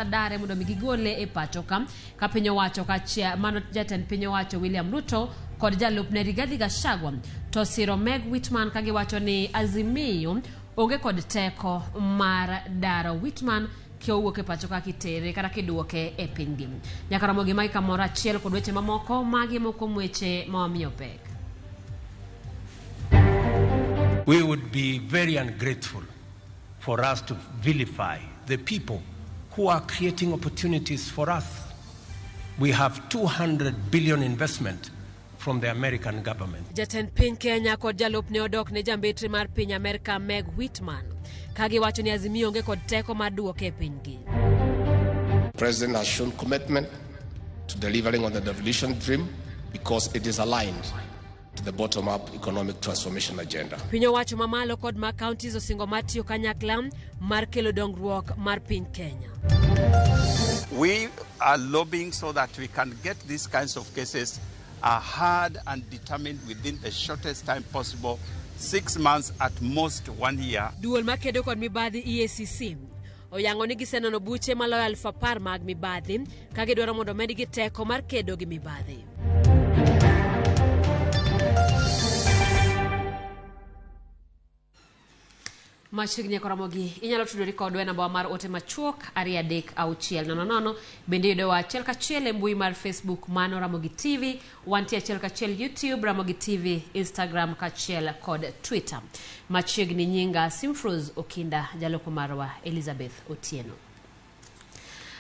dare mondo mi gigole e pacho ka piny owacho kachia mano jatend piny owacho William Ruto kod jalupne Rigathi Gachagua to siro Meg Whitman ka giwacho ni Azimio onge kod teko mar daro Whitman kiowuok e pacho ka kitere kata kiduoke e pinygi. Nyaka Ramogi mai kamoro achiel kod weche mamoko magi moko weche mawamiyo pek. We would be very ungrateful for us to vilify the people who are creating opportunities for us. We have 200 billion investment from the American government. Jatend piny Kenya kod jalupne odok ne jambetri mar piny Amerika Meg Whitman kagi wacho ni Azimio onge kod teko mar duoke e pinygi. President has shown commitment to delivering on the devolution dream because it is aligned to the bottom-up economic transformation agenda. Piny owacho mamalo kod ma counties osingo matiyo kanyakla mar kelo dongruok mar piny Kenya. We are lobbying so that we can get these kinds of cases heard and determined within the shortest time possible, 6 months at most 1 year. Duol makedo kod mibadhi EACC oyango ni gisenono buche maloyo 10,000 mag mibadhi ka gidwaro mondo medgi teko mar kedo gi mibadhi. Machigni Ramogi inyalo tudori kodwa e namba mar ote machuok 236000 bende yudowa achiel kachiel e mbui mar Facebook mano Ramogi TV, wantie achiel kachiel YouTube Ramogi TV, Instagram kachiel kod Twitter. Machigni nyinga Simfruz Okinda, jaloko marwa Elizabeth Otieno.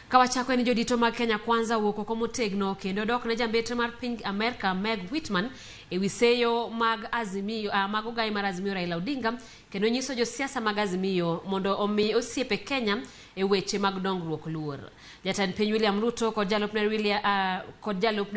Kawachako ni jodito mag Kenya Kwanza wuoko komotegno kendo dok ne jambetre mar piny Amerika Meg Whitman e wiseyo mag Azimio mag ogai mar Azimio Raila Odinga kendo nyiso josiasa mag Azimio mondo omi osiepe Kenya e weche mag dongruok luor. Jatend piny William Ruto kod jalupne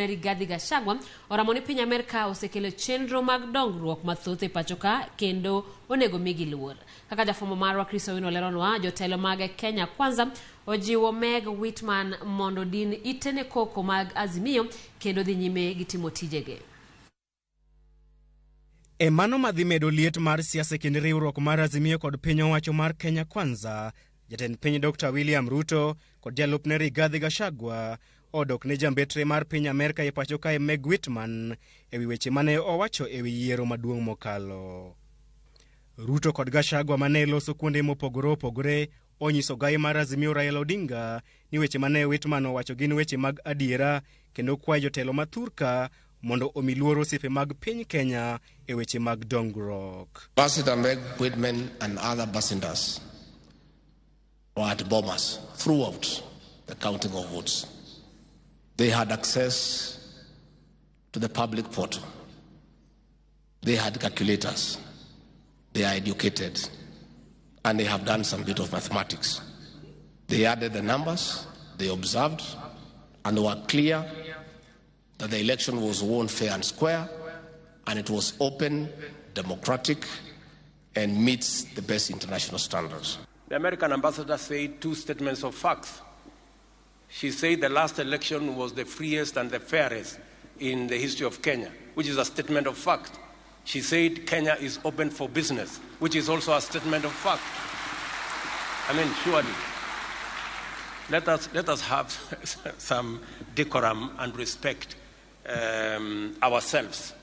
Rigathi Gachagua oramo ni piny Amerika osekelo chenro mag dongruok mathoth e pacho ka kendo onego migi luor. Kaka jafumo marwa Chris Owino leronwa jotelo mag Kenya Kwanza ojiwo Meg Whitman mondo din itene koko mag Azimio kendo dhi nyime gitimo tijege. E mano madhi medo liet mar siasa kind riwruok mar Azimio kod piny owacho mar Kenya Kwanza, jatend piny Dr. William Ruto kod jalupne Rigathi Gachagua odok ne jambetre mar piny Amerika e pacho kae Meg Whitman e wi weche mane owacho e wi yiero maduong' mokalo. Ruto kod Gachagua mane loso kuonde mopogore opogore onyiso gai mar Azimio Raila Odinga ni weche mane Whitman owacho gin weche mag adiera kendo kwayo jotelo mathurka mondo omi luor osiepe mag piny Kenya e weche mag dongruok. Ambassador Meg Whitman and other ambassadors were at Bomas throughout the counting of votes. They had access to the public portal. They had calculators. They are educated. And they have done some bit of mathematics. They added the numbers, they observed, and they were clear that the election was won fair and square, and it was open, democratic, and meets the best international standards. The American ambassador said 2 statements of facts. She said the last election was the freest and the fairest in the history of Kenya, which is a statement of fact. She said Kenya is open for business, which is also a statement of fact. I mean, surely, let us have some decorum and respect ourselves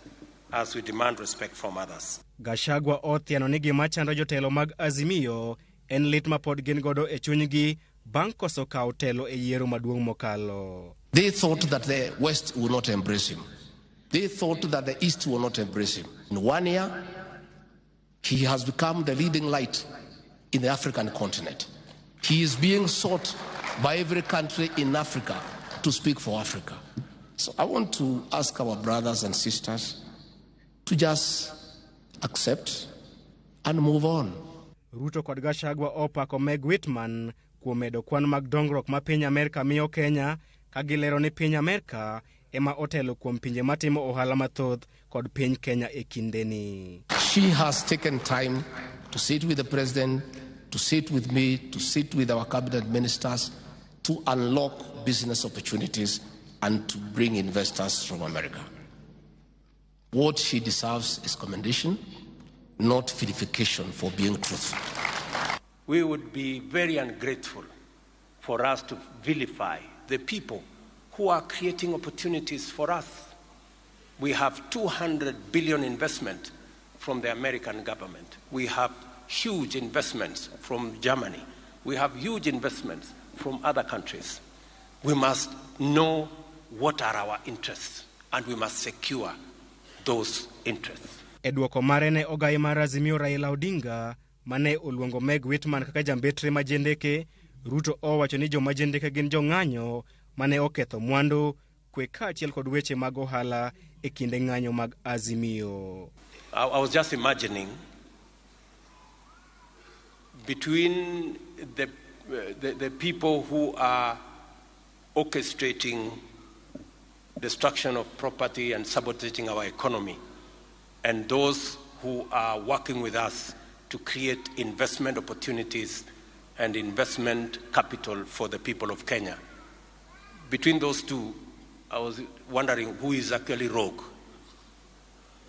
as we demand respect from others. Gachagua othiano ni gima chando jotelo mag Azimio en lit ma pod gin godo e chunygi bang' koso kawo telo e yiero maduong' mokalo. They thought that the West would not embrace him. They thought that the East will not embrace him. In 1 year, he has become the leading light in the African continent. He is being sought by every country in Africa to speak for Africa. So I want to ask our brothers and sisters to just accept and move on. Ruto kod Gachagua opako Meg Whitman kuom medo kwan mag dongruok ma piny Amerika miyo Kenya ka gilero ni piny Amerika ema otelo kuom pinje matimo ohala mathoth kod piny Kenya e kindeni. She has taken time to sit with the president, to sit with me, to sit with our cabinet ministers, to unlock business opportunities and to bring investors from America. What she deserves is commendation, not vilification for being truthful. We would be very ungrateful for us to vilify the people who are creating opportunities for us. We have 200 billion investment from the American government. We have huge investments from Germany. We have huge investments from other countries. We must know what are our interests, and we must secure those interests. E duoko mare ne ogai mar Azimio Raila Odinga mane oluongo Meg Whitman kaka jambetre majendeke, Ruto owacho ni jomajendeke gin jong'anyo mane oketho mwandu kwe kaachiel kod weche mag ohala e kinde ng'anyo mag Azimio. I was just imagining between the people who are orchestrating destruction of property and sabotaging our economy, and those who are working with us to create investment opportunities and investment capital for the people of Kenya. Between those two, I was wondering who is actually rogue.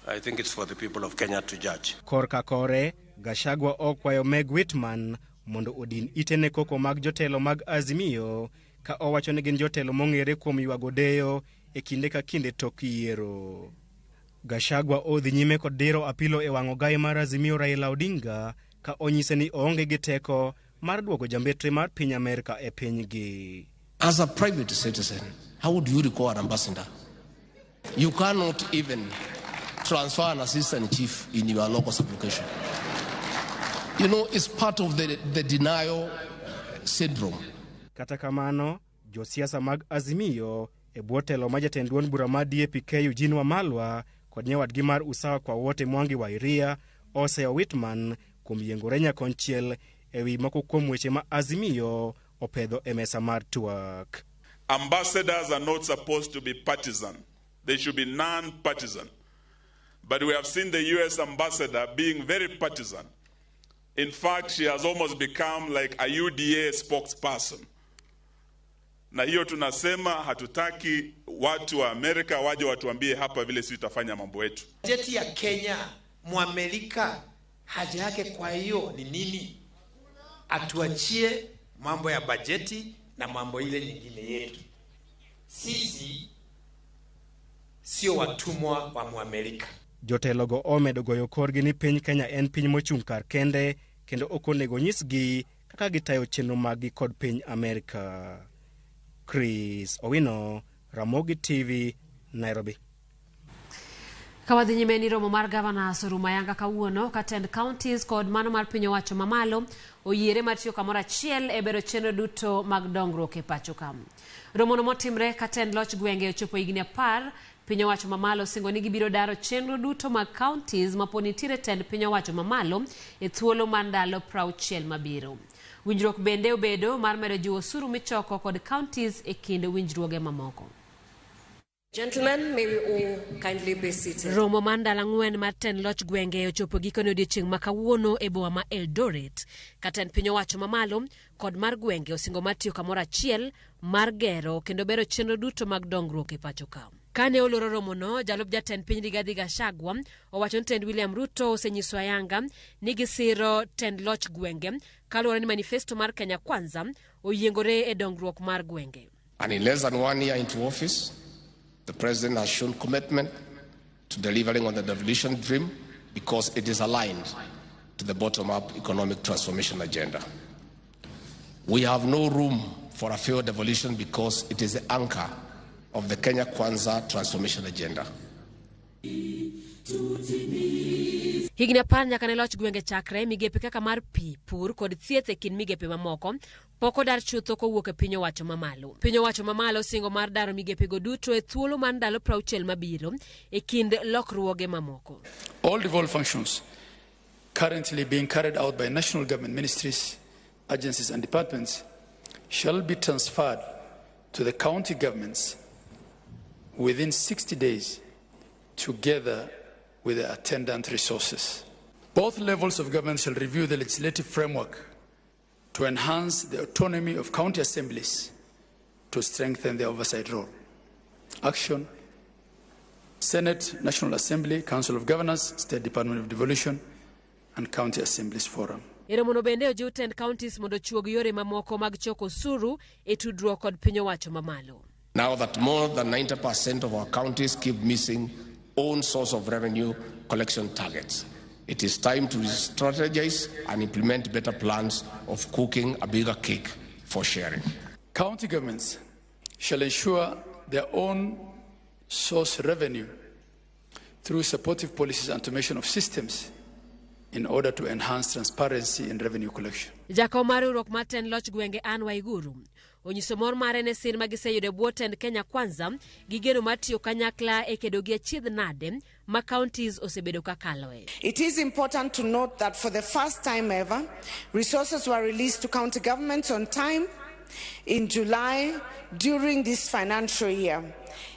I think it's for the people of Kenya to judge. Korka kore, Gachagua okwayo Meg Whitman mondo odin itene koko mag jotelo mag Azimio ka owacho ni gin jotelo mong'ere kuom ywago deyo e kinde ka kinde tok yiero. Gachagua odhi nyime kod diro apilo e wang'o gai mar Azimio Raila Odinga ka onyise ni oonge gi teko mar duogo jambetre mar piny Amerika e pinygi. As a private citizen, how would you recall an ambassador? You cannot even transfer an assistant chief in your locus application. You know, it's part of the denial syndrome. Kata kamano, josiasa mag Azimio e bwo telo ma jatend duond bura mar DAP Eugene Wamalwa kod nyawadgi mar Usawa kwa wote Mwangi wa Iria oseyo Whitman kuom yiengore nyakonchiel e wi moko kuom weche ma Azimio opedho e mesa mar twak. Ambassadors are not supposed to be partisan. They should be non-partisan. But we have seen the US ambassador being very partisan. In fact, she has almost become like a UDA spokesperson. Na hiyo tunasema hatutaki watu wa Amerika waje watuambie hapa vile sisi tutafanya mambo yetu. Bajeti ya Kenya, Muamerika, haja yake kwa hiyo ni nini? Atuachie mambo ya bajeti na mambo ile nyingine yetu. Sisi sio watumwa wa Muamerika. Jotelogo omedo goyo korgi ni piny Kenya en piny mochung' kar kende kendo ok onego nyisgi kaka gitayo chenro maggi kod piny Amerika. Chris Owino, Ramogi TV, Nairobi. Kawadhi nyime ni romo mar gavana Soruma Yanga kawuono katend counties kod mano mar piny owacho mamalo oyiere mar tiyo kamoro achiel e bero chenro duto mag dongruok e pacho ka. Romono motimre katend loch gwenge ochopo higni 10, piny owacho mamalo singo ni gibiro daro chenro duto mag counties ma poni tire tend piny owacho mamalo e thuolo mar ndalo 60 mabiro. Winjruok bende obedo mar medo jiwo osuru michoko kod counties e kind winjruoge mamoko. Gentlemen, may we all kindly be seated. Romo mandala 4 mar ten loch gwenge ochopo gikone odiechieng' ma kawuono e boma ma Eldoret. Katend piny owacho mamalo kod mar gwenge osingo mar tiyo kamoro achiel mar gero kendo bero chenro duto mag dongruok e pacho ka. Kane oloro romono, jalup jatend piny Rigathi Gachagua owacho ni tend William Ruto osenyiso Ayanga ni gisiro tend loch gwenge kaluwore ni manifesto mar Kenya Kwanza oyiengore e dongruok mar gwenge. And in less than 1 year into office, the president has shown commitment to delivering on the devolution dream because it is aligned to the bottom-up economic transformation agenda. We have no room for a failed devolution because it is the anchor of the Kenya Kwanza transformation agenda. Higni 10 nyaka ne loch gwenge chakre, migepe kaka mar pi, pur kod thieth e kind migepe mamoko pok odar chutho kowuok e piny owacho mamalo. Piny owacho mamalo singo mar daro migepe go duto e thuolo mar ndalo 60 mabiro e kind lokruoge mamoko. All devolved functions currently being carried out by national government ministries, agencies and departments shall be transferred to the county governments within 60 days together with the attendant resources. Both levels of government shall review the legislative framework to enhance the autonomy of county assemblies to strengthen their oversight role. Action: Senate, National Assembly, Council of Governors, State Department of Devolution, and County Assemblies Forum. Eromono bende ojiw tend counties mondo chuog yore mamoko mag choko osuru e tudruok kod piny owacho mamalo. Now that more than 90% of our counties keep missing own source of revenue collection targets, it is time to strategize and implement better plans of cooking a bigger cake for sharing. County governments shall ensure their own source revenue through supportive policies and automation of systems in order to enhance transparency in revenue collection. Jakom mar riwruok mar tend loch gwenge Ann Waiguru onyiso mor mare ne sin ma giseyudo bwo tend Kenya Kwanza gi geno mar tiyo kanyakla e kedo gi achiedh nade ma counties osebedo ka kaloe. It is important to note that for the first time ever, resources were released to county governments on time in July during this financial year.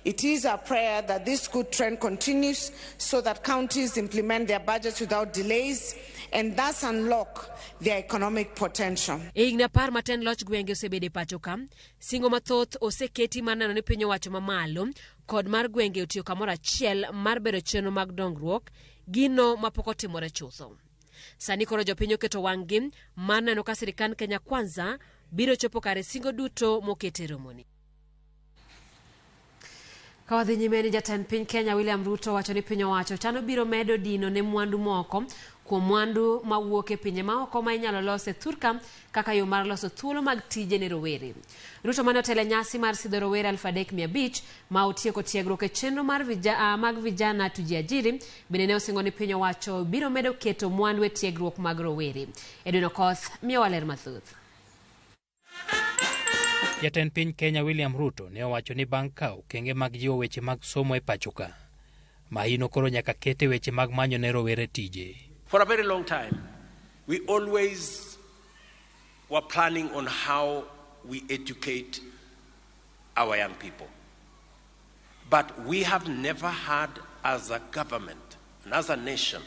It is our prayer that this good trend continues so that counties implement their budgets without delays and thus unlock their economic potential. Igna par maten loch gwenge osebede pacho kam, singo mathoth oseketi manano ni piny owacho mamalo kod mar gwenge otiyo kamoro achiel mar bero chenro mag dongruok, gino mapok otimore chutho. Sani koro jopiny oketo wang'gi mar neno ka sirikand Kenya Kwanza biro chopo kare singo duto mokete romoni. Kawadhi nyime ni jatend piny Kenya William Ruto wacho ni piny owacho chano biro medo dino ne mwandu moko kuom mwandu mawuok e pinje maoko ma inyalo los e thurka kaka yo mar loso thuolo mag tije ne rowere. Ruto mane otelo nyasi mar sidho rowere 3,500 ma otieko tiegruok e chenro mar mag vijana tujiajiri bende ne osingo ni piny owacho biro medo keto mwandu e tiegruok mag rowere. Edwin Okoth miyo waler mathoth. Jatend piny Kenya William Ruto ne owacho ni bang' kawo okenge mag jiwo weche mag somo e pachoka, mahino koro nyaka kete weche mag manyo ne rowere tije. For a very long time, we always were planning on how we educate our young people. But we have never had, as a government and as a nation,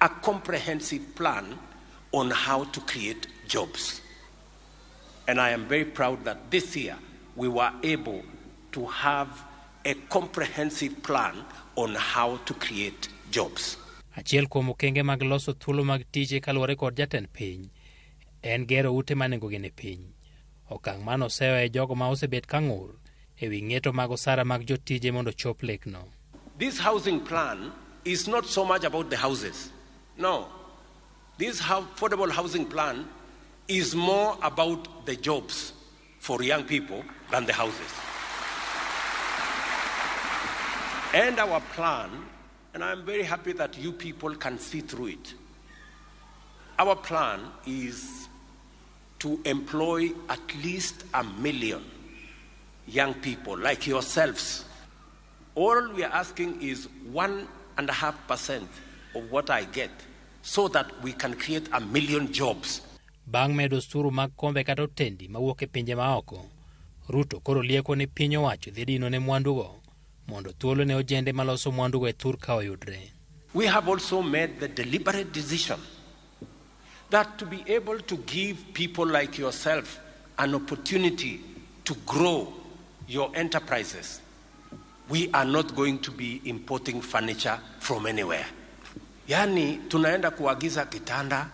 a comprehensive plan on how to create jobs. And I am very proud that this year we were able to have a comprehensive plan on how to create jobs. Achiel kuom okenge mag loso thuolo mag tije kaluwore kod jatend piny en gero ute manengogi ne piny. Okang' mano oseyo e jogo ma osebet ka ng'ur e wi ng'eto mag osara mag jotije mondo chop lekno. This housing plan is not so much about the houses. No. This affordable housing plan is more about the jobs for young people than the houses. And our plan, and I'm very happy that you people can see through it, our plan is to employ at least 1 million young people like yourselves. All we are asking is 1.5% of what I get so that we can create 1 million jobs. Bang' medo osuru mag kombe kata otendi mawuok e pinje maoko, Ruto koro lieko ni piny owacho dhi dino ne mwandugo mondo thuolo ne ojende maloso mwandugo e thurka oyudre. We have also made the deliberate decision that to be able to give people like yourself an opportunity to grow your enterprises, we are not going to be importing furniture from anywhere. Yani tunaenda kuagiza kitanda,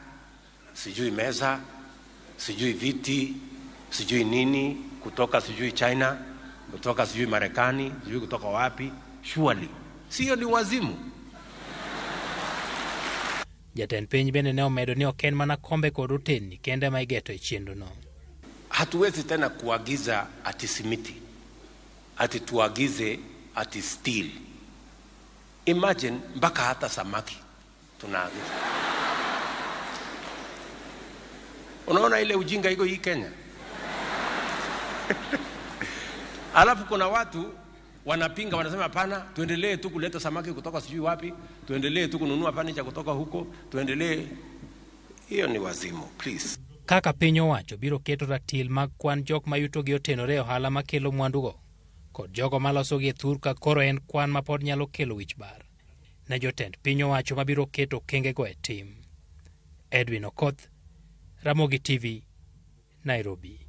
sijui meza, sijui viti, sijui nini, kutoka sijui China, kutoka sijui Marekani, sijui kutoka wapi, surely. Siyo ni wazimu. Jatend piny bende ne omedo ni oken mana kombe kod oteni kende ma igeto e chenrono. Hatuwezi tena kuagiza ati simiti, ati tuagize ati steel. Imagine mpaka hata samaki tunaagiza. Unaona ile ujinga iko hii Kenya? Alafu kuna watu wanapinga, wanasema hapana, tuendelee tu kuleta samaki kutoka sijui wapi, tuendelee tu kununua furniture kutoka huko, tuendelee. Hiyo ni wazimu, please. Kaka piny owacho biro keto ratil mag kwan jok mayuto gi otenore ohala makelo mwandugo kod jogo maloso gi thurka koro en kwan ma pod nyalo kelo wich bar ne jotend piny owacho mabiro keto kengego e tim. Edwin Okoth, Ramogi TV, Nairobi.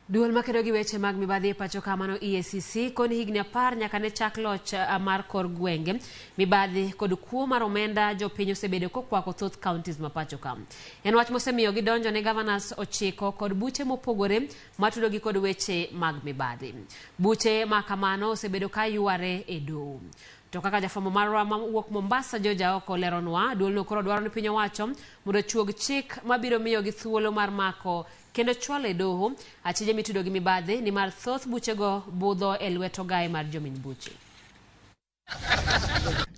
Duol makedo gi weche mag mibadhi e pacho kamano EACC koni higni 10 nyaka ne chak loch mar kor gwenge mibadhi kod kuo mar omenda jopiny osebedo kokwako thoth counties ma pacho kam. En wach mosemiyo gidonjo ne governors 9 kod buche mopogore matudo gi kod weche mag mibadhi. Buche ma kamano osebedo ka yware e doho. To kaka jafwambo marwa mawuok Mombasa Joja oko leronwa, duol no koro dwaro ni piny owacho mondo chuog chik mabiro miyo gi thuolo mar mako kendo chwalo e doho achije mitudo gi mibadhi ni mar thoth buchego budho e lweto gaye mar jomin buche.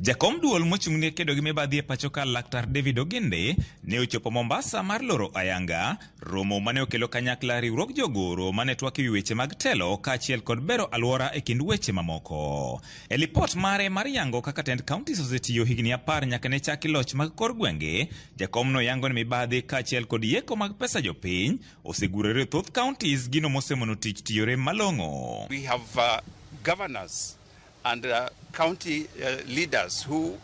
Jakom duol mochung'ne kedo gi mibadhi e pacho ka Laktar David Ogende ne ochopo Mombasa mar loro ayanga romo mane okelo kanyakla riwruok jogoro mane twak ewi weche mag telo kaachiel kod bero alwora e kind weche mamoko. E lipot mare mar yango kaka tend counties osetiyo higni 10 nyaka ne chaki loch mag kor gwenge, jakom no yango ni mibadhi kaachiel kod yeko mag pesa jopiny osegurore thoth counties gino mosemono tich tiyore malong'o. We have governors and county leaders who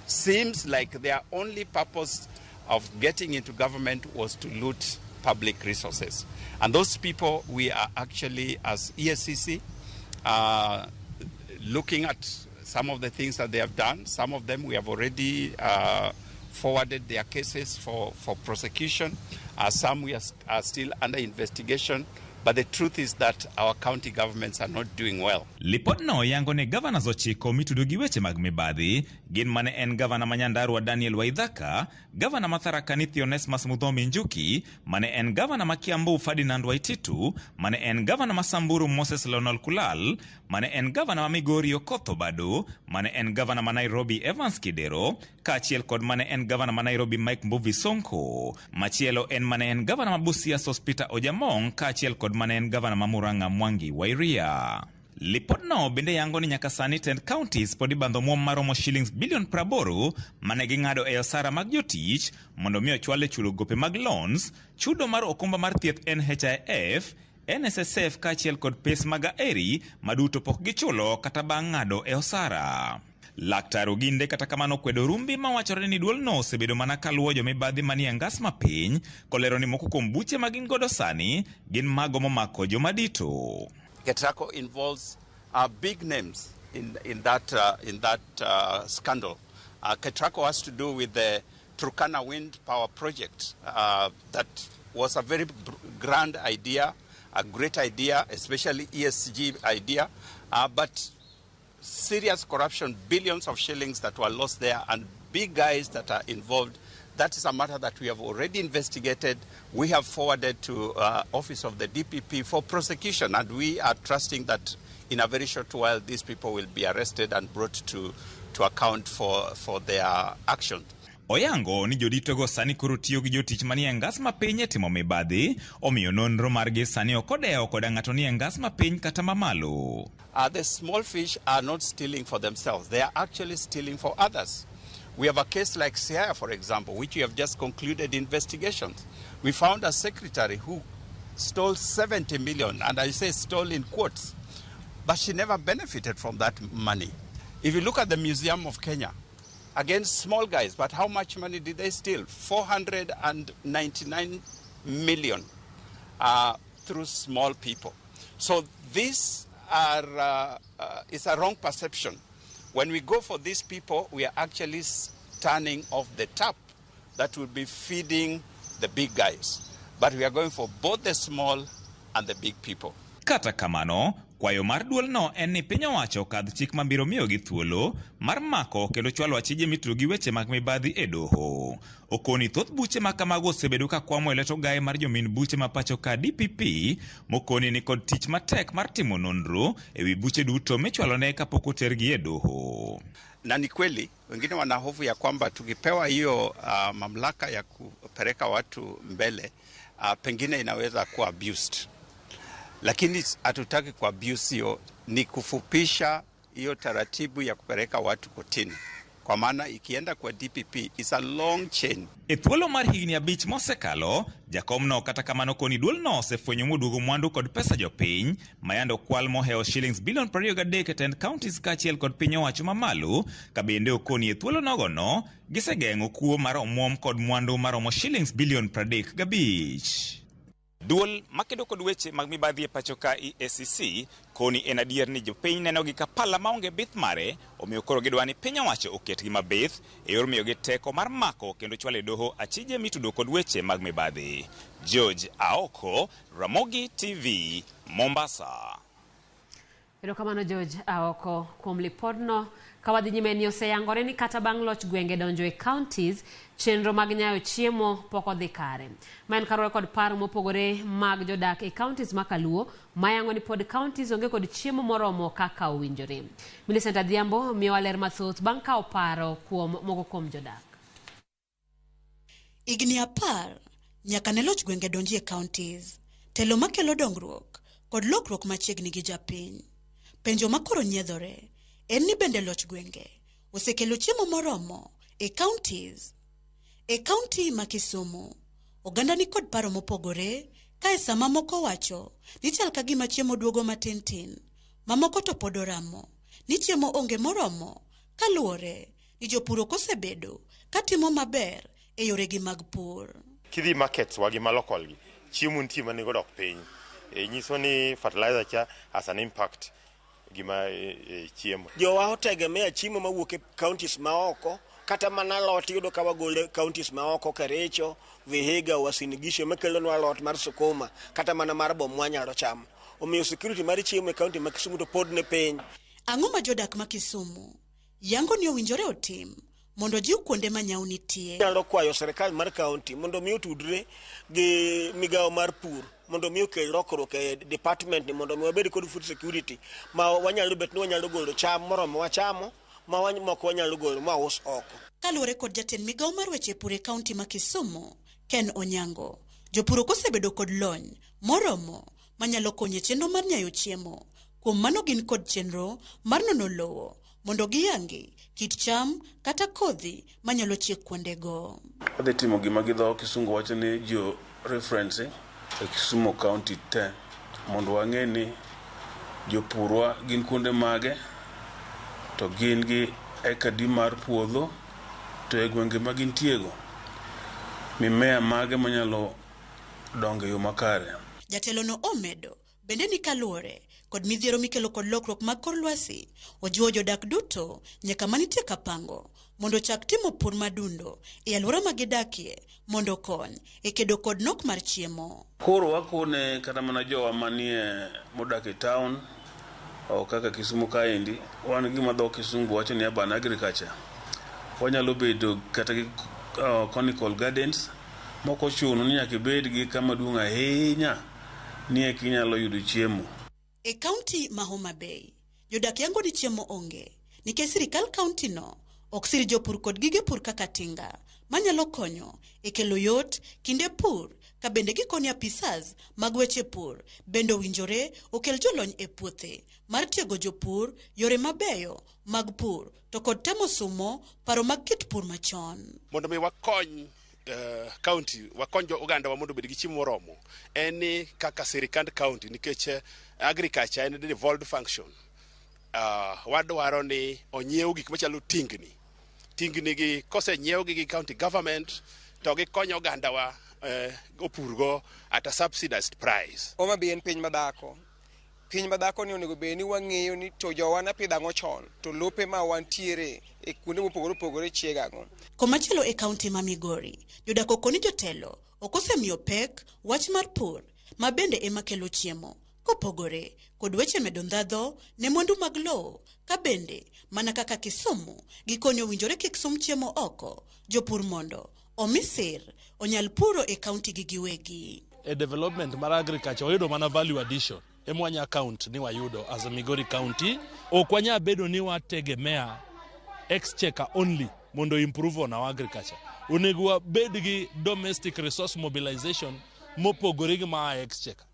seems like their only purpose of getting into government was to loot public resources. And those people we are actually, as EACC, looking at some of the things that they have done. Some of them we have already forwarded their cases for prosecution. Some we are still under investigation. But the truth is that our county governments are not doing well. Lipot no yango ne governors 9 mitudo gi weche mag mibadhi gin mane en governor ma Nyandarua Daniel Waithaka, governor ma Tharaka Nithi Onesmus Muthomi Njuki, mane en governor ma Kiambu Ferdinand Waititu, mane en governor ma Samburu Moses Lonol Kulal, mane en governor ma Migori Okoth Obado, mane en governor ma Nairobi Evans Kidero, kaachiel kod mane en governor ma Nairobi Mike Mbuvi Sonko. Machielo en mane en governor ma Busia Sospita Ojamong, kaachiel kod mane en governor ma Murang'a Mwangi Wairia. Lipot no bende yango ni nyaka sani tend counties podi bandho muom maromo shillings bilion 80 mane ging'ado e osara mag jotich mondo mi ochwale chulo gope mag loans, chudo mar okumba mar thieth NHIF, NSSF kaachiel kod pes mag aeri maduto pok gichulo kata bang' ng'ado e osara. Laktar Oginde kata kamano kwedo rumbi mawachore ni duol no osebedo mana kaluwo jomibadhi manie ngas mapiny kolero ni moko kuom buche magin godo sani gin mago momako jomadito. Ketraco involves big names in that scandal. Ketraco has to do with the Turkana wind power project. That was a very grand idea, a great idea, especially ESG idea, but serious corruption, billions of shillings that were lost there, and big guys that are involved. That is a matter that we have already investigated. We have forwarded to office of the DPP for prosecution, and we are trusting that in a very short while these people will be arrested and brought to account for their actions. Oyango ni joditogo sani koro tiyo gi jotich manie ngas mapiny e timo mibadhi, omiyo nonro margi sani okodewo koda ng'ato nie ngas mapiny kata mamalo. The small fish are not stealing for themselves. They are actually stealing for others. We have a case like Siaya, for example, which we have just concluded investigations. We found a secretary who stole 70 million, and I say stole in quotes, but she never benefited from that money. If you look at the Museum of Kenya, again, small guys, but how much money did they steal? 499 million through small people. So this is a wrong perception. When we go for these people, we are actually turning off the tap that will be feeding the big guys. But we are going for both the small and the big people. Kata kamano, kwayo mar duol no en ni piny owacho kadh chik mabiro miyo gi thuolo mar mako kendo chwalo achije mitudo gi weche mag mibadhi e doho. Okoni thoth buche ma kamago osebedo ka kwamo e leto gaye mar jomin buche ma pacho ka DPP, mokoni ni kod tich matek mar timo nonro ewi buche duto michwalone kapok otergi e doho. Na ni kweli wengine wana hofu ya kwamba tukipewa hiyo mamlaka ya kupeleka watu mbele, pengine inaweza kuwa abused. Lakini hatutaki kwa abuse hiyo, ni kufupisha hiyo taratibu ya kupeleka watu kotini. Kwa maana ikienda kwa DPP is a long chain. E thuolo mar higni 5 mosekalo, jakom no kata kamano koni duol no osefwenyo moduogo mwandu kod pesa jopiny, mayando kwal moheo shillings bilion 23 e tend counties kaachiel kod piny owacho mamalo, ka bende okoni e thuolo nogono gisegeng'o kuo mar omwom kod mwandu maromo shillings bilion 35. Duol makedo kod weche mag mibadhi e pacho ka EACC koni en adier ni jopiny nenogi ka pala maonge bith mare, omiyo koro gidwa ni piny owacho oketgi mabith e yor miyogi teko mar mako kendo chwalo e doho achije mitudo kod weche mag mibadhi. George Aoko, Ramogi TV, Mombasa. Erokamano George Aoko kuom lipodno. Kawadhi nyime ni oseyangore ni kata bang' loch gwenge donjo e counties, chenro mag nyayo chiemo pok odhi kare. Maen karuore kod paro mopogore mag jodak e counties makaluo, mayango ni pod counties onge kod chiemo moromo kaka owinjore. Millicent Adhiambo miyowa ler mathoth bang' kao paro kuom moko kuom jodak. Igni 10 nyaka ne loch gwenge donjo e counties, telo makelo dongruok kod lokruok machiegni gi japiny. Penjo makoro nyiedhore en ni bende loch gwenge osekelo chiemo moromo e counties. E county ma Kisumu, oganda ni kod paro mopogore ka e sama moko wacho ni chal ka gima chiemo duogo matin, mamoko to pod oramo ni chiemo onge moromo kaluwore ni jopur okosebedo katimo maber e yoregi mag pur. Kidhi markets wagi ma local gi, chiemo nitie mane godok piny. Nyiso ni fertilizer cha has an impact gima chiemo. Jowa otegemea chiemo mawuok e counties maoko, kata mana lot yudo ka wagole counties maoko Kericho, Vihiga, Uasin Gishu makelonwa lot mar sukuma, kata mana mar bom mwanyalo chamo. Omiyo security mar chiemo e county ma Kisumu to pod ne piny. Ang'o ma jodak ma Kisumu yango ni owinjore otim mondo jiw kuonde ma nyau nitie? Nyalo kwayo serikal mar county mondo mi otudre gi migawo mar pur, mondo mi okel lokruok e department ni mondo mi wabed kod food security ma wanyalo bet ni wanyalo golo cham moromo wachamo, ma moko wanyalo golo ma us oko. Kaluwore kod jatend migawo mar weche pur e county ma Kisumu, Ken Onyango, jopur osebedo kod lony moromo manyalo konyo chenro mar nyayo chiemo. Kuom mano gin kod chenro mar nono lowo mondo giyangi kit cham kata kodhi manyalo chiek kuondego. Wadhi timo gima gi dho Kisungu wacho ni geo reference e Kisumu County te, mondo wang'e ni jopurwa gin kuonde mage, to gin gi ekadi mar puodho, to e gwenge ma gintiego mimea mage manyalo dongo e yo makare. Jatelo no omedo bende ni kaluwore kod midhiero mikelo kod lokruok mag kor lwasi, ojiwo jodak duto nyaka manitie kapango mondo chak timo pur madundo e alwora ma gidakie mondo kony e kedo kod nok mar chiemo. Koro wakone kata mana jowa manie modak e town o kaka Kisumu kaendi, wan gima dho Kisungu wacho ni urban agriculture. Wanyalo bedo kata gi conical gardens, moko chuno ni nyaka bed gi kama duong' ahinya ni eki nyalo yudo chiemo. E county ma Homa Bay, jodak yango ni chiemo onge nikech sirikal county no ok sir jopur kod gige pur kaka tinga manyalo konyo e kelo yot kinde pur, ka bende gikoni apisas mag weche pur bende owinjore okel jolony e puothe mar tiego jopur yore mabeyo mag pur to kod temo sumo paro mag kit pur machon. Mondo mi wakony county, wakony jo oganda wa mondo bed gi chiemo moromo, en ni kaka sirikand county, nikech agriculture en devolved function. Wadwaro ni onyiew gik machalo tingni gi kosenyiew gi county government to gikonyo oganda wa opurgo at a subsidized price. Homa Bay en piny madhako. Piny madhako ni onego bed ni wang'eyo ni to jowana pidho ang'o chon, to lope ma wantiere e kuonde mopogore opogore chiega ang'o. Komachielo e county ma Migori, jodak okoni jotelo okosemiyo pek wach mar pur ma bende ema kelo chiemo, kopogore kod weche medo ndhadho ne mwandu mag lowo, ka bende mana kaka Kisumu gikonyo winjore kik sum chiemo oko jopur mondo omisir onyal puro e county gi giwegi. E development mar agriculture wayudo mana value addition emwanya account ni wayudo as a Migori County. Ok wanya bedo ni wategemea exchequer only mondo improve on our agriculture. Onego wabed gi domestic resource mobilization mopogore gi ma exchequer.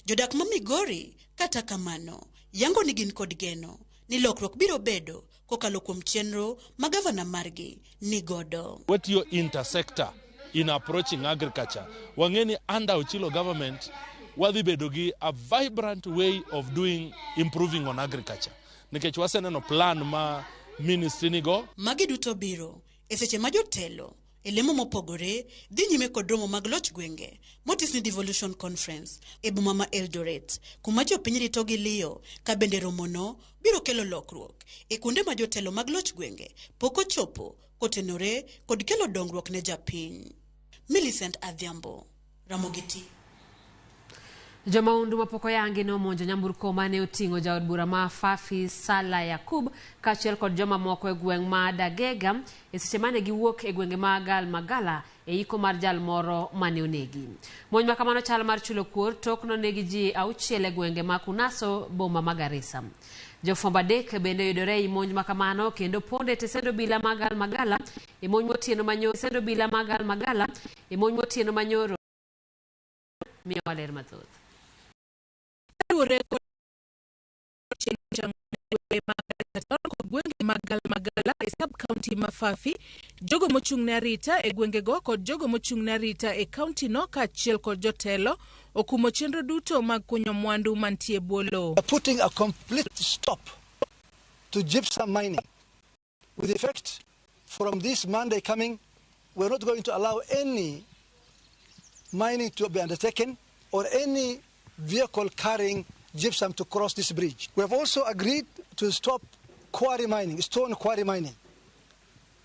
Jodak ma Migori kata kamano yango ni gin kod geno ni lokruok biro bedo kokalo kuom chenro ma gavana margi ni godo. What your intersector in approaching agriculture? Wangeni under Ochilo government wadhi bedo gi a vibrant way of doing improving on agriculture. Nikech waseneno plan ma ministry nigo. Magi duto biro e seche ma jotelo e lemo mopogore dhi nyime kod romo mag loch gwenge motis ni Devolution Conference e boma ma Eldoret, kuma jopiny rito gi liyo ka bende romono biro kelo lokruok e kuonde ma jotelo mag loch gwenge pok ochopo kotenore kod kelo dongruok ne japiny. Millicent Adhiambo, Ramogi TV. Jomaundu mapoko yangi no monjo nyamburko mane oting'o jaod bura ma Fafi Sala Yakub kachiel kod joma moko e gweng' ma Dagega e seche mane giwuok e gwenge ma Gal Magala e iko mar jal moro mane onegi. Monj ma kamano chal mar chulo kuor tok nonegi ji 6 e gwenge ma Kunaso boma ma Garissa. Jofwambo adek bende yudore i monj ma kamano kendo ponde tesendo bila ma Gal Magala e monj motieno manyo sendo bila ma Gal Magala e monj motieno manyoro miyo waler mathoth. Gwenge magal magala e sub county mafafi jogo mochung'ne arita e gwenge go kod jogo mochung'ne arita e county no kaachiel kod jotelo okumo chenro duto mag kunyo mwandu mantie bwolo. Putting a complete stop to gypsum mining with effect from this Monday coming. We're not going to allow any mining to be undertaken or any vehicle carrying gypsum to cross this bridge. We have also agreed to stop quarry mining, stone quarry mining.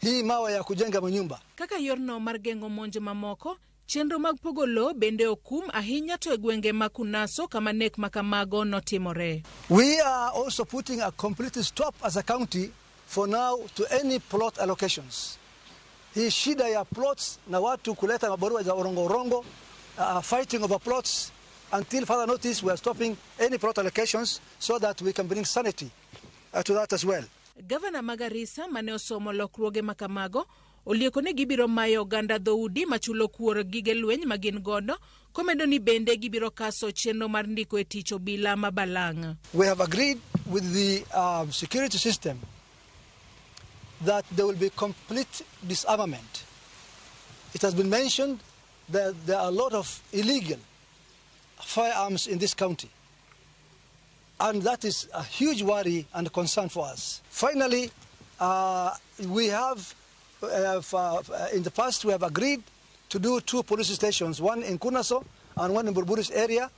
Hii mawe ya kujenga manyumba. Kaka yorno mar gengo monjo mamoko, chenro mag pogo lo bende okum ahinya to e gwenge ma Kunaso kama nek makamago notimore. We are also putting a complete stop as a county for now to any plot allocations. Hii shida ya plots na watu kuleta mabarua za orongo fighting over plots. Until further notice, we are stopping any plot allocations so that we can bring sanity to that as well. Governor Magarissa mane osomo lokruoge makamago olieko ne gibiro mayo oganda dhoudi machulo kuor gige lweny magin godo komedo ni bende gibiro kaso chenro mar ndiko e tich obila mabalang'. We have agreed with the security system that there will be complete disarmament. It has been mentioned that there are a lot of illegal firearms in this county, and that is a huge worry and concern for us. Finally, we have in the past we have agreed to do 2 police stations, one in Kunaso and one in Burburis area,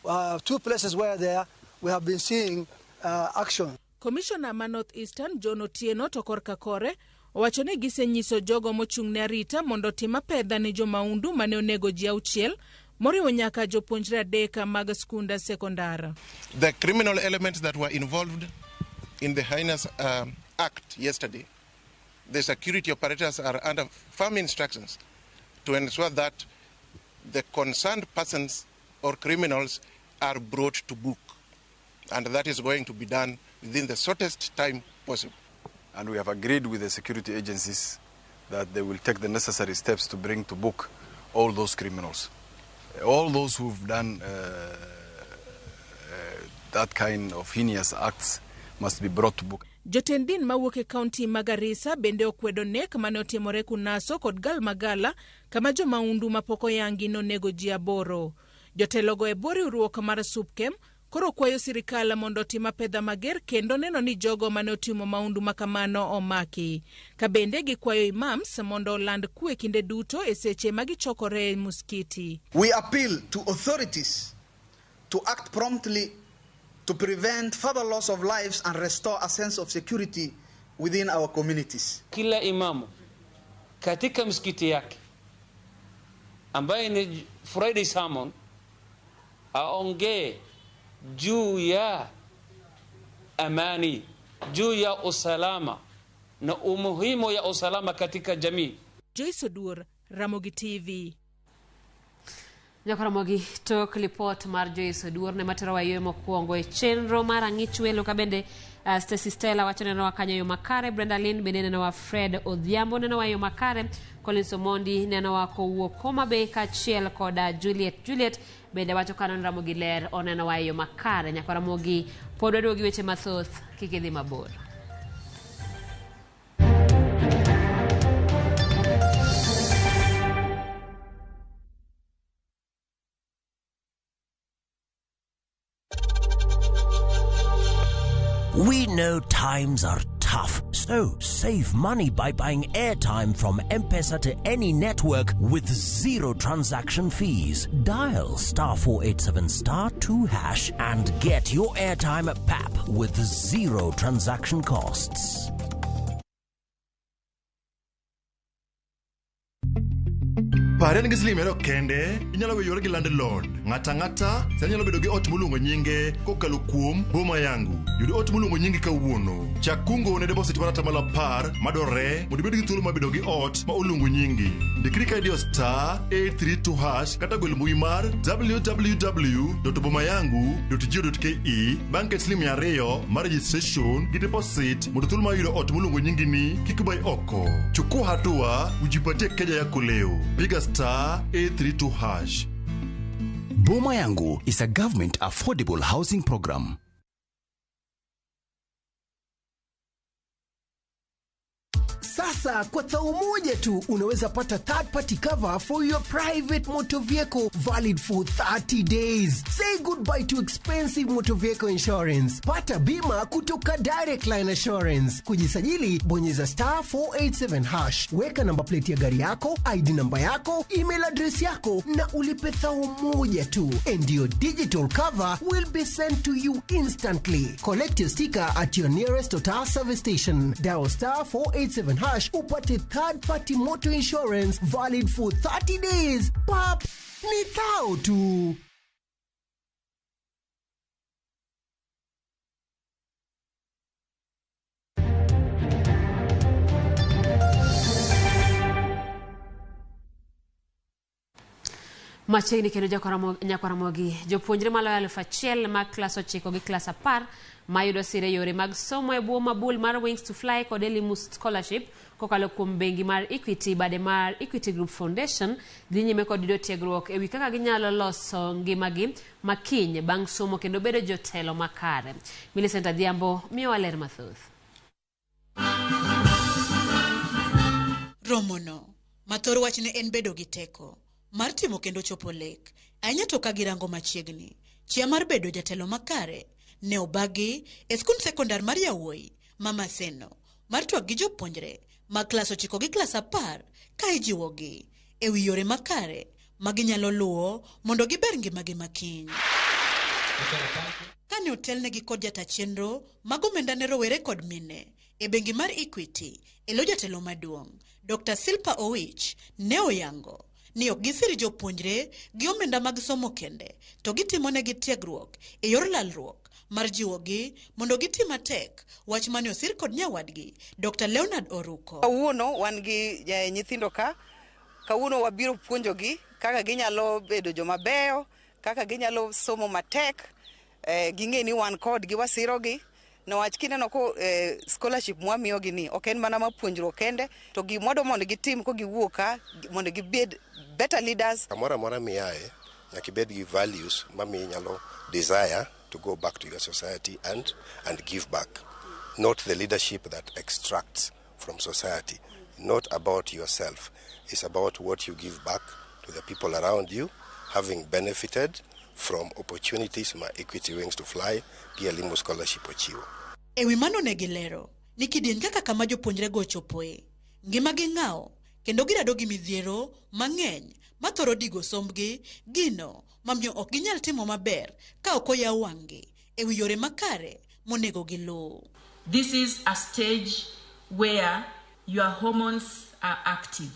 2 places where we have been seeing action. Commissioner ma North Eastern John Otieno to korka kore owacho ni gisenyiso jogo mochung'ne arita mondo tim apedha ne jomaundu mane onego ji 6 moriwo nyaka jopuonjre 3 mag skunda sekondara. The criminal elements that were involved in the heinous act yesterday, the security operators are under firm instructions to ensure that the concerned persons or criminals are brought to book, and that is going to be done within the shortest time possible. And we have agreed with the security agencies that they will take the necessary steps to bring to book all those criminals. All those who've done that kind of heinous acts must be brought to book. Jotendin mawuok e kaunti ma Garissa bende okwedo nek mane otimore Kunaso kod Gal Magala kama jomaundu mapoko yangi nonego ji 8. Jotelogo e bori riwruok mar Supkem koro kwayo sirikal mondo tim apedha mager kendo neno ni jogo mane otimo maundu makamano omaki. Ka bende gikwayo imams mondo oland kwe kinde duto e seche magichokore e muskiti. We appeal to authorities to act promptly to prevent further loss of lives and restore a sense of security within our communities. Kila imamu katika msikiti yake ambaye ni Friday sermon aongee juu ya amani, juu ya usalama na umuhimu ya usalama katika jamii. Joyce Odur, Ramogi TV. Ramogi tok report mar Joyce Odur ne matero wayo mokwongo e chenro mar ang'ich welo ka bende Stacy Stella wacho neno wakanyo yo makare, Brenda Lynn bende neno wa Fred Odhiambo neno wa yo makare, Collins Omondi neno wa kowuok Homa Bay kaachiel koda Juliet bende wacho kanon Ramogi ler oneno wa yo makare. Nyaka Ramogi pod waduogi weche mathoth kik idhi mabor. We know times are tough, So, save money by buying airtime from M-Pesa to any network with 0 transaction fees. Dial *487*2# and get your airtime PAP with 0 transaction costs. Paren gi slimero kende inyalo weyore gi landlord ng'ata sanyalo bedo gi ot mulungo nyinge kokalo kuom Boma Yangu. Yudi ot mulungo nyinge kawuono. Chakungo ne deposit mar atamalo 10 madore mondo ibed gi thuolo mabedo gi ot ma ulungo nyingi. Dikri ka idio *832# kata gwel mbui mar www.bomayangu.go.ke banket slim 2 mar registration gi deposit mondo thuolo ma yudo ot mulungo nyingi ni kik bay oko. Chukua hatua ujipatie keja yako leo. Piga *832#. Boma Yangu is a government affordable housing program. Sasa kwa thao moja tu unaweza pata third party cover for your private motor vehicle valid for 30 days. Say goodbye to expensive motor vehicle insurance. Pata bima kutoka Direct Line Assurance. Kujisajili bonyeza *487#. Weka namba plate ya gari yako, ID namba yako, email address yako na ulipe thao moja tu. And your digital cover will be sent to you instantly. Collect your sticker at your nearest Total service station. Dial *487# upate third party motor insurance valid for 30 days. Pap, ni thao tu. Machiegni kendo Ramogi jopuonjre maloyo 1,000 mag klas 9 gi klas 10 mayudo sire yore mag somo e bwo mabul mar Wings to Fly kod Elimu Scholarship kokalo kuom bengi mar Equity bade mar Equity Group Foundation dhi nyime kod dido tiegruok ewi kaka ginyalo loso ngimagi makiny bang' somo kendo bedo jotelo makare. Millicent Adhiambo miyo waler mathoth. Romono mathor wachne en bedo gi teko mar timo kendo chopo lek anya to ka girango machiegni chia mar bedo jatelo makare ne obagi e skul sekondar mar Yawuoyi Mama Seno mar twak gi jopuonjre mag klas 9 gi klas 10 ka ijiwogi e wi yore makare maginyalo luwo mondo giber ngimagi makiny. Kane otelnegi kod jata chenro mag omenda ne rowere kod mine e bengi mar Equity elo jatelo maduong' Dr. Silpa Owich ne oyango ni ok gisiri jopuonjre gi omenda mag somo kende to gitimo negi tiegruok e yor lalruok mar jiwogi mondo gitim matek wach mane osir kod nyawadgi Dr. Leonard Oruko. Kawuono wan gi nyithindo ka kawuono wabiro puonjogi kaka ginyalo bedo jomabeyo, kaka ginyalo somo matek, ging'e ni wan kodgi wasirogi. Nowach kineno ko scholarship mwamiyogi ni ok en mana mapuonjruok kende to gimodo mondo gitim ko giwuoka mondo gibed better leaders. Amora mora miae nyaka ibed gi values mami nyalo desire to go back to your society and give back. Not the leadership that extracts from society. Not about yourself. It's about what you give back to the people around you, having benefited from opportunities ma Equity Wings to Fly gi Elimu Scholarship ochiwo. Ewi mano ne gilero ni kidieny kaka kama jopuonjre go chopoe ngima gi ng'ao kendo girado gi midhiero mang'eny mathoro digo sombgi gino mamiyo ok ginyal timo maber ka ok oyaw wang'gi ewi yore makare monego giluw. This is a stage where your hormones are active,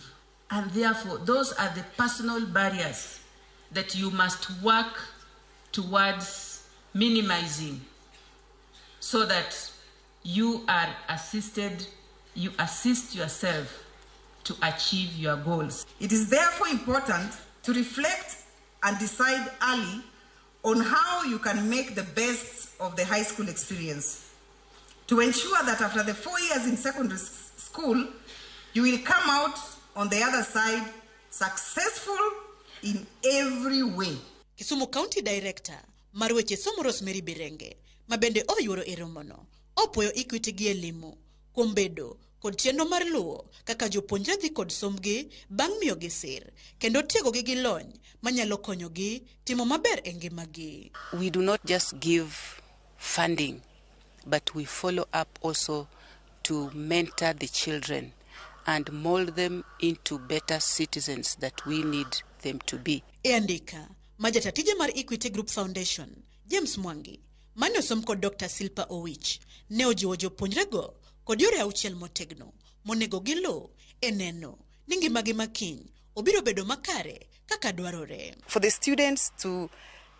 and therefore those are the personal barriers that you must work towards minimizing so that you are assisted, you assist yourself to achieve your goals. It is therefore important to reflect and decide early on how you can make the best of the high school experience to ensure that after the 4 years in secondary school, you will come out on the other side successful in every way. Kisumu County Director mar weche somo Rosemary Birenge mabende oyuoro e romono opoyo Equity gi Elimu kuom bedo kod chenro mar luwo kaka jopuonjre dhi kod sombgi bang' miyo gi sir kendo tiegogi gi lony manyalo konyogi timo maber e ngimagi. We do not just give funding, but we follow up also to mentor the children and mold them into better citizens that we need them to be. Andika, majatatije mar Equity Group Foundation, James Mwangi, mane osom kod Dr. Silpa Owich, ne ojiwo jopuonjrego kod yore auchiel motegno, monego gilu eneno, ningi magi makiny, obiro bedo makare kaka dwarore. For the students to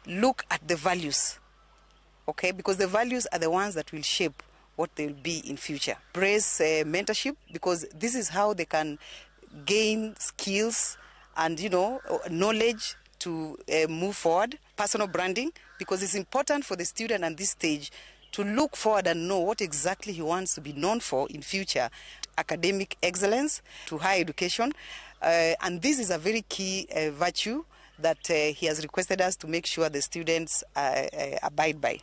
look at the values, okay, because the values are the ones that will shape what they will be in future. Praise mentorship, because this is how they can gain skills and, knowledge to move forward. Personal branding, because it's important for the student at this stage to look forward and know what exactly he wants to be known for in future. Academic excellence to higher education. And this is a very key virtue that he has requested us to make sure the students abide by.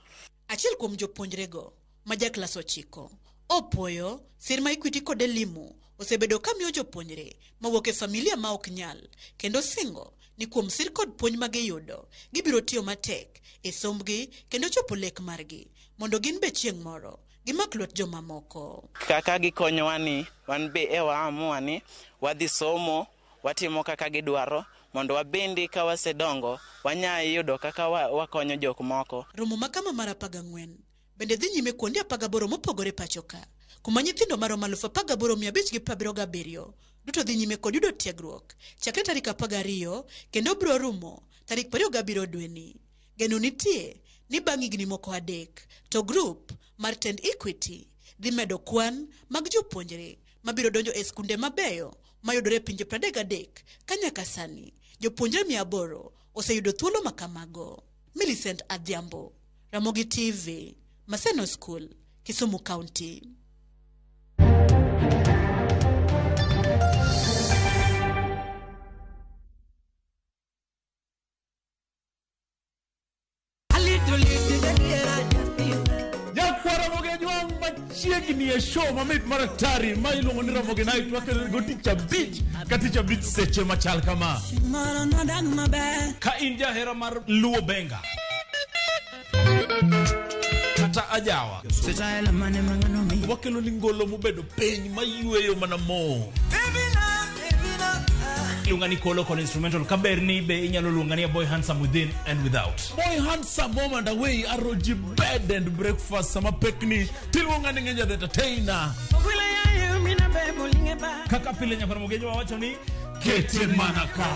Achiel kuom jopuonjrego, maja klas 9, opoyo sir ma Equity kod elimu osebedo kamiyo jopuonjre mawuok e familia ma ok nyal, kendo singo ni kuom sir kod puonj ma giyudo, gibiro tiyo matek e sombgi kendo chopo lek margi, mondo gin be chieng' moro gimak lwet joma moko. Kaka gikonyowa ni, wan be waamua ni wadhi somo, watimo kaka gidwaro, mondo wabendi ka wasedongo wanya yudo kaka wakonyo jok moko. Romo makama mar 14 bende dhi nyime kuonde 18 mopogore pachoka, kuma nyithindo maromo 18,577 duto dhi nyime kod yudo tiegruok chakre tarik 12 kendo biro rumo tarik 27 dweni. Geno nitie ni bang' higni moko 3 to grup mar Tend Equity dhi medo kwan mag jopuonjre mabiro donjo e skunde mabeyo mayudore pinje 33 ka nyaka sani jopuonjre 800 oseyudo thuolo makamago. Millicent Adhiambo, Ramogi TV, Maseno School, Kisumu County. Chiegni e show mamit maratari ma iluongo ni Ramogi Night wakelo go Ticha Beach seche machal kama. Ka in jahera mar luo benga kata ajawa wakelo ni ngolo mobedo piny mayueyo mana mo. Lungani kolo kon instrumental kaberni be inyalo lungani Boy Handsome Within and Without. Boy Handsome moment away aroji bed and breakfast sama pekni tilungani ngenja the entertainer. Kaka pile nya Ramogi wacho ni kete manaka.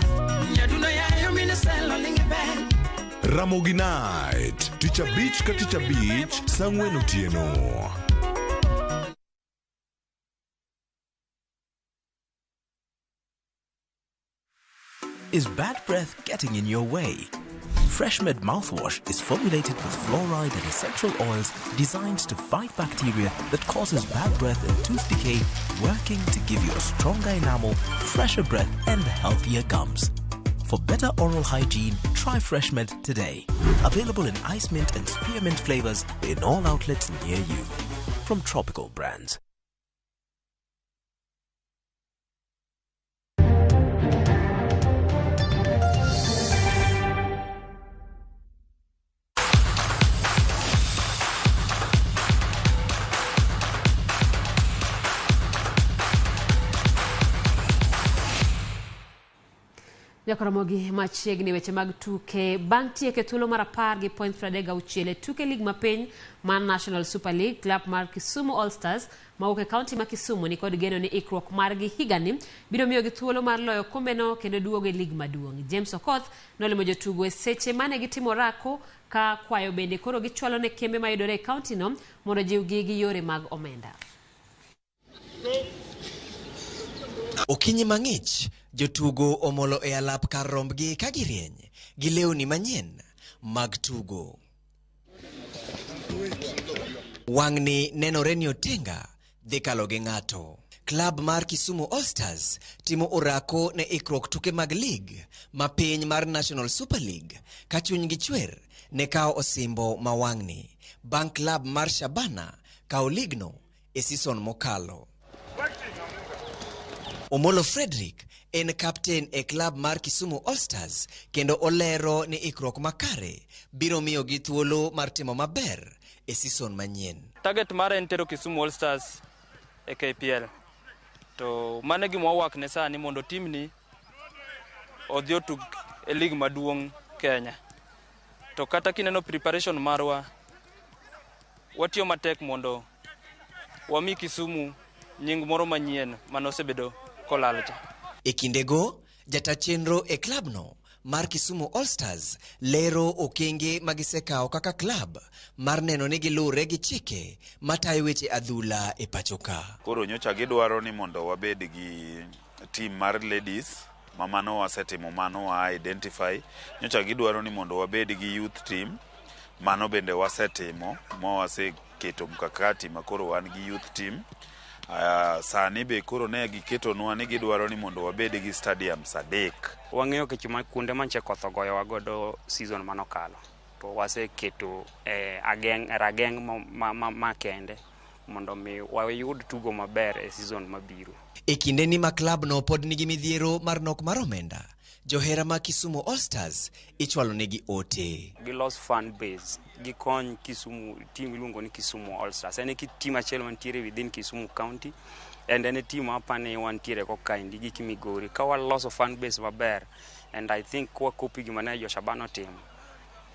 Ramogi Night, Ticha Beach ka Ticha Beach, Sangwen Otieno. Is bad breath getting in your way? FreshMed mouthwash is formulated with fluoride and essential oils designed to fight bacteria that causes bad breath and tooth decay, working to give you a stronger enamel, fresher breath and healthier gums. For better oral hygiene, try FreshMed today. Available in ice mint and spearmint flavors in all outlets near you. From Tropical Brands. Jakaramogi machiegni weche mag tuke bang' tieke thuolo mar 10.36 tuke lig mapiny mar National Super League. Club mar Kisumu All Stars mawuok e kaunti ma Kisumu ni kod geno ni ikruok margi higani biro miyo gi thuolo mar loyo kombeno kendo duogo e lig maduong'. James Okoth nolimo jotugo e seche mane gitimo rako ka kwayo bende koro gichwalo ne kembe mayudore e kaunti no mondo jiwgi gi yore mag omenda. Okinyi mang'ich, jotugo omolo e alap kar rombgi ka girieny gi lewni manyien mag tugo. Wang'ni nenore ni otenga dhi kalo gi ng'ato. Klab mar Kisumu All Stars timo orako ne ikruok tuke mag lig ma piny mar National Super League ka chunygi chwer ne kao osimbo ma wang'ni bang' klab mar Shabana kao ligno e season mokalo. Omolo Frederick en captain e klab mar Kisumu All Stars kendo olero ni ikruok makare biro miyo gi thuolo mar timo maber e season manyien. Target mara en tero Kisumu All Stars e KPL. To mane gima wawakne sani mondo timni odhi otug e lig maduong' Kenya. To kata kineno preparation marwa, watiyo matek mondo wami Kisumu nying moro manyien manosebedo kolalcha. E kindego, jata chenro e klabno mar Kisumu All Stars lero okenge magisekawo kaka klab mar neno ni gilure gi chike matayo weche adhula e pachoka. Koro nyocha gidwaro ni mondo wabed gi team mar ladies, mamano wasetimo mano wa identify. Nyocha gidwaro ni mondo wabed gi youth team, mano bende wasetimo, waseketo mkakati makoro wan gi youth team. Sani be koro ne giketonwa ni gidwaro ni mondo wabed gi stadium sadek. Wang'eyo ke kunde manche koth ogoyo wagodo season manokalo. To waseketo rageng' makende mondo mi wayud tugo maber e season mabiro. E kinde ni ma klabno pod nigi midhiero mar nok mar omenda, johera ma Kisumu All Stars ichwalo negi ote. Gilos fan base, gikony Kisumu, team iluongo ni Kisumu All Stars. En e team achiel mantiere within Kisumu County, and en e team apane wantiere kokaindi gi Kimigori. Ka waloso fan base maber, and I think kwa kopi gima ne Joshabano team,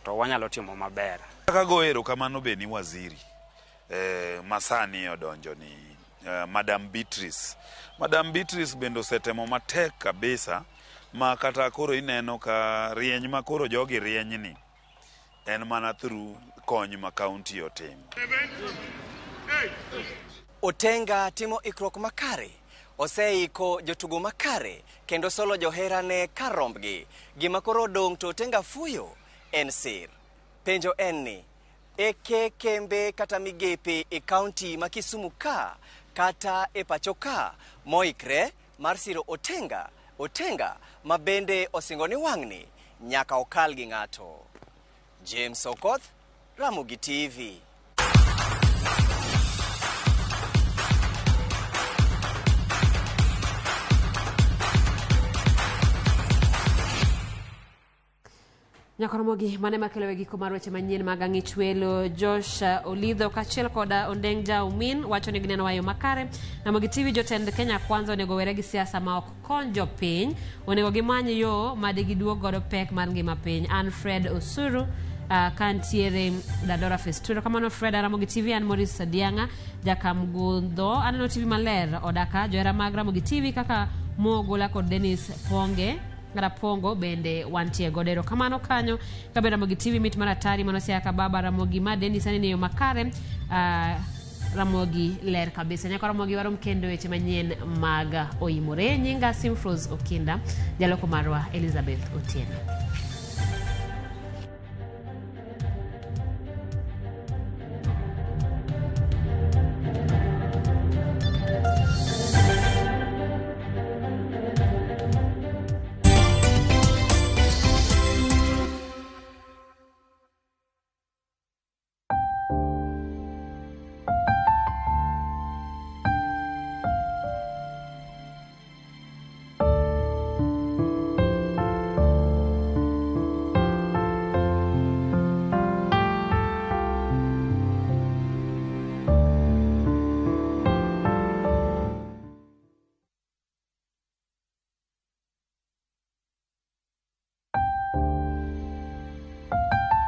to wanyalo timo maber. Kaka goero kamano be ni waziri masani odonjo ni Madam Beatrice. Madam Beatrice bendo setemo matek kabisa, ma kata koro ineno ka rieny ma koro jogi rieny ni en mana through kony ma county otimo. Otenga timo ikruok makare, oseiko jotugo makare kendo solo johera ne karombgi. Gima koro dong' to Otenga fuyo en sir. Penjo en ni eke kembe kata migepe e county ma Kisumu ka kata e pachoka moikre mar siro Otenga ma bende osingo ni wang'ni nyaka okal gi ng'ato. James Okoth, Ramogi TV. Nyakoromogi mane makelo giko mar weche manyien mag ang'ich welo Josh Olidho kachiel koda Ondeng Jaumin wacho ni gineno wayo makare. Ramogi TV jotend Kenya Kwanza onego were gi siasa ma ok kony jopiny, onego gimany yo ma giduog godo pek mar ngima piny. Fred Osuru kantiere Dandora Festuro. Kamano Fred, Ramogi TV an Morris Sadianga Jakamgundho Aneno TV maler odaka johera mag Ramogi TV kaka Mogola kod Dennis Pongo bende wantie godero. Kamano kanyo kabe Ramogi TV mit maratari manosiaka baba Ramogi ma Dennis ani yo makare Ramogi ler kabisa. Nyaka Ramogi warom kendo weche manyien mag oimore. Nyinga Simfros Okinda, jaloko marwa Elizabeth Otieno.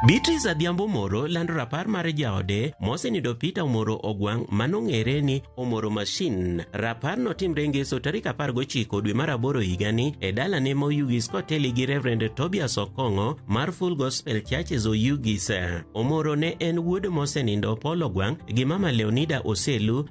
Beatrice Adhiambo Moro lando rapar mar jaode mosenido Peter Omoro Ogwang' manong'ere ni Omoro Machine. Rapar no timre ngeso tarik 19 dwe mar 8 higani e dalane moyugis koteli gi Reverend Tobias Okongo mar Full Gospel Churches Oyugis. Omoro ne en wuod mosenindo Paul Ogwang' gi mama Leonida Oselu